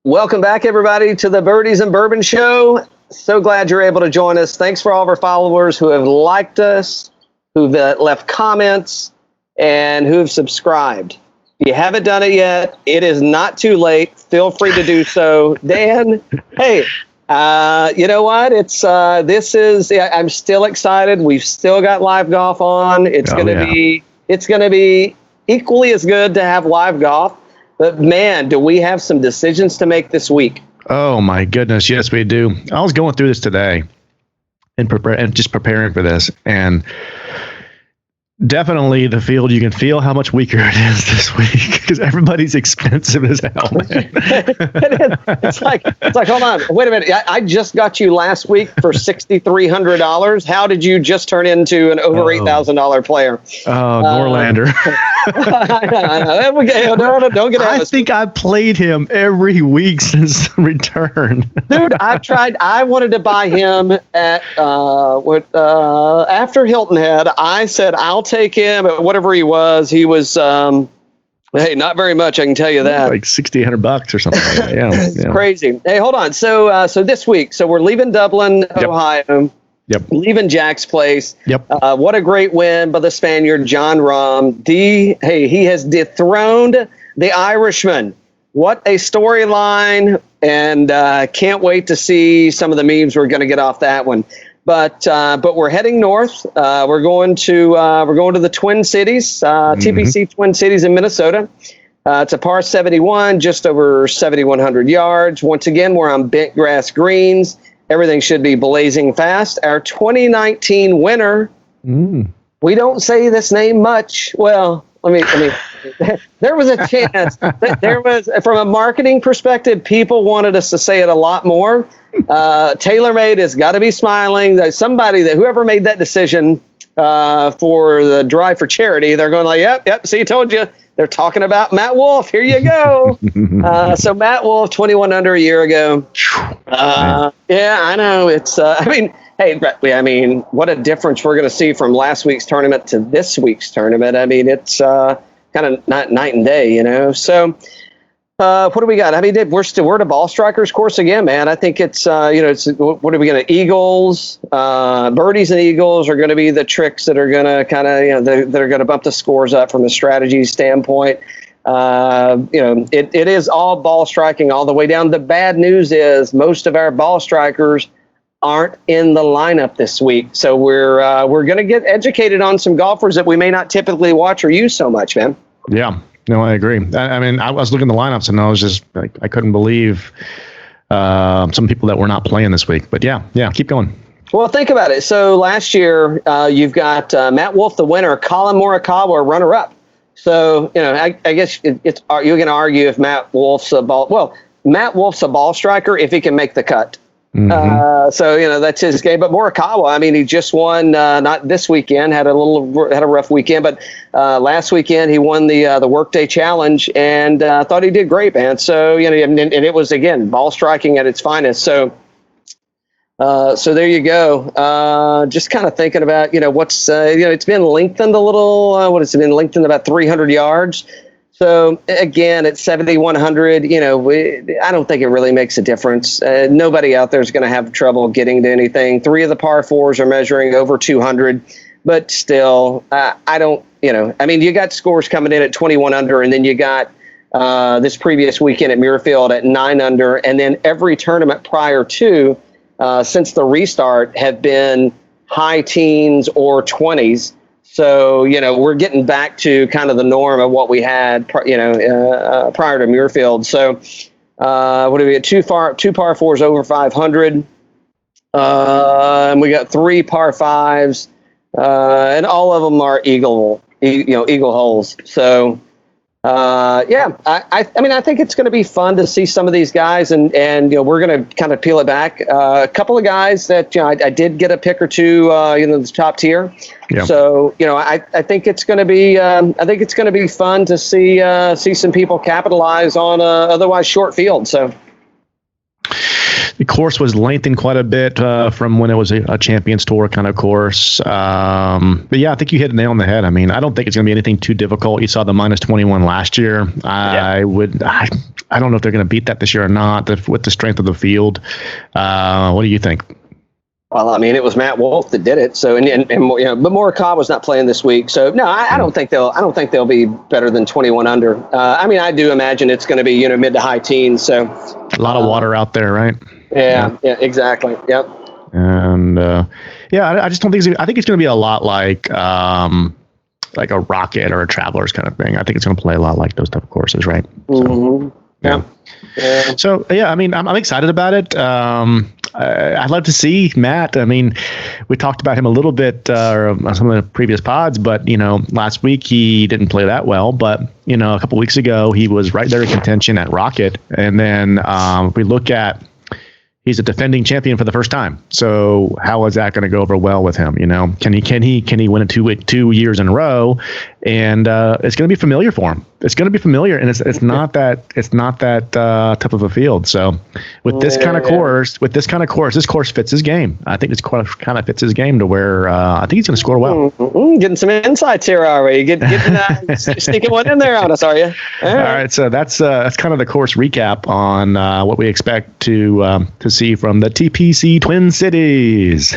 Welcome back, everybody, to the Birdies and Bourbon Show. So glad you're able to join us. Thanks for all of our followers who have liked us, who've left comments, and who have subscribed. If you haven't done it yet, it is not too late. Feel free to do so. Dan, hey, you know what? I'm still excited. We've still got live golf on. It's going to be equally as good to have live golf. But man, do we have some decisions to make this week? Oh my goodness, yes we do. I was going through this today and just preparing for this, and definitely the field, you can feel how much weaker it is this week because everybody's expensive as hell, man. It's like, hold on, wait a minute. I just got you last week for $6,300. How did you just turn into an over $8,000 player? Norlander. Don't get I think I played him every week since the return. Dude, I wanted to buy him at after Hilton Head. I said, I'll take him at whatever he was. He was, hey, not very much, I can tell you that. Like $1,600 or something like that. Yeah. It's crazy. Hey, hold on. So this week, we're leaving Dublin, Ohio. Yep. Leaving Jack's place. Yep. What a great win by the Spaniard, John Rahm. He has dethroned the Irishman. What a storyline. And can't wait to see some of the memes we're going to get off that one. But we're heading north. We're going to the Twin Cities, TPC Twin Cities in Minnesota. It's a par 71, just over 7,100 yards. Once again, we're on bent grass greens. Everything should be blazing fast. Our 2019 winner, we don't say this name much. Well, let me. There was a chance. There was, from a marketing perspective, people wanted us to say it a lot more. TaylorMade has got to be smiling. There's somebody whoever made that decision for the drive for charity, they're going like, yep. See, told you. They're talking about Matt Wolff. Here you go. So Matt Wolff, 21 under a year ago. Yeah, I know. It's, hey, what a difference we're going to see from last week's tournament to this week's tournament. I mean, it's kind of not night and day, you know. So what do we got? I mean, we're at a ball strikers course again, man. I think it's, what are we going to, Eagles, birdies and eagles are going to be the tricks that are going to kind of, that are going to bump the scores up from a strategy standpoint. It is all ball striking all the way down. The bad news is most of our ball strikers aren't in the lineup this week. So we're going to get educated on some golfers that we may not typically watch or use so much, man. Yeah. No, I agree. I was looking at the lineups and I was just like, I couldn't believe some people that were not playing this week. But yeah, keep going. Well, think about it. So last year, you've got Matt Wolff, the winner, Colin Morikawa, runner-up. So, I guess you can argue if Matt Wolff's a ball striker if he can make the cut. So that's his game. But Morikawa, he just won not this weekend, had a rough weekend, but last weekend he won the Workday Challenge and thought he did great, man. So and it was again ball striking at its finest. So there you go. Just kind of thinking about what's it's been lengthened a little. What has it been lengthened about 300 yards? So again, at 7,100, I don't think it really makes a difference. Nobody out there is going to have trouble getting to anything. 3 of the par 4s are measuring over 200, but still, I don't, you got scores coming in at 21 under, and then you got this previous weekend at Muirfield at 9 under, and then every tournament prior to, since the restart, have been high teens or 20s. So, we're getting back to kind of the norm of what we had, prior to Muirfield. So, what do we get? Two par 4s over 500. And we got 3 par 5s, and all of them are eagle holes. So, I think it's going to be fun to see some of these guys, and we're going to kind of peel it back. A couple of guys that I did get a pick or two, the top tier. Yeah. So I think it's going to be fun to see some people capitalize on otherwise short field. So. The course was lengthened quite a bit from when it was a Champions Tour kind of course. But yeah, I think you hit the nail on the head. I mean, I don't think it's going to be anything too difficult. You saw the -21 last year. I don't know if they're going to beat that this year or not with the strength of the field. What do you think? Well, I mean, it was Matt Wolff that did it. So, and but Morikawa's not playing this week. So, no, I don't think they'll be better than 21 under. I mean, I do imagine it's going to be mid to high teens. So, a lot of water out there, right? Yeah, exactly. Yep. And I just don't think I think it's going to be a lot like a Rocket or a Travelers kind of thing. I think it's going to play a lot like those type of courses, right? Mm-hmm. Yeah. So I mean, I'm excited about it. I'd love to see Matt. I mean, we talked about him a little bit on some of the previous pods, but last week he didn't play that well. But a couple weeks ago he was right there in contention at Rocket, and then if we look at. He's a defending champion for the first time. So how is that going to go over well with him? Can he win it 2 years in a row? And it's going to be familiar for him. It's going to be familiar, and it's not that type of a field. So with this kind of course, this course fits his game. I think it's kind of fits his game to where I think he's going to score well. Getting some insights here already. Getting sneaking one in there on us, are you? All right. So that's kind of the course recap on what we expect to see from the TPC Twin Cities.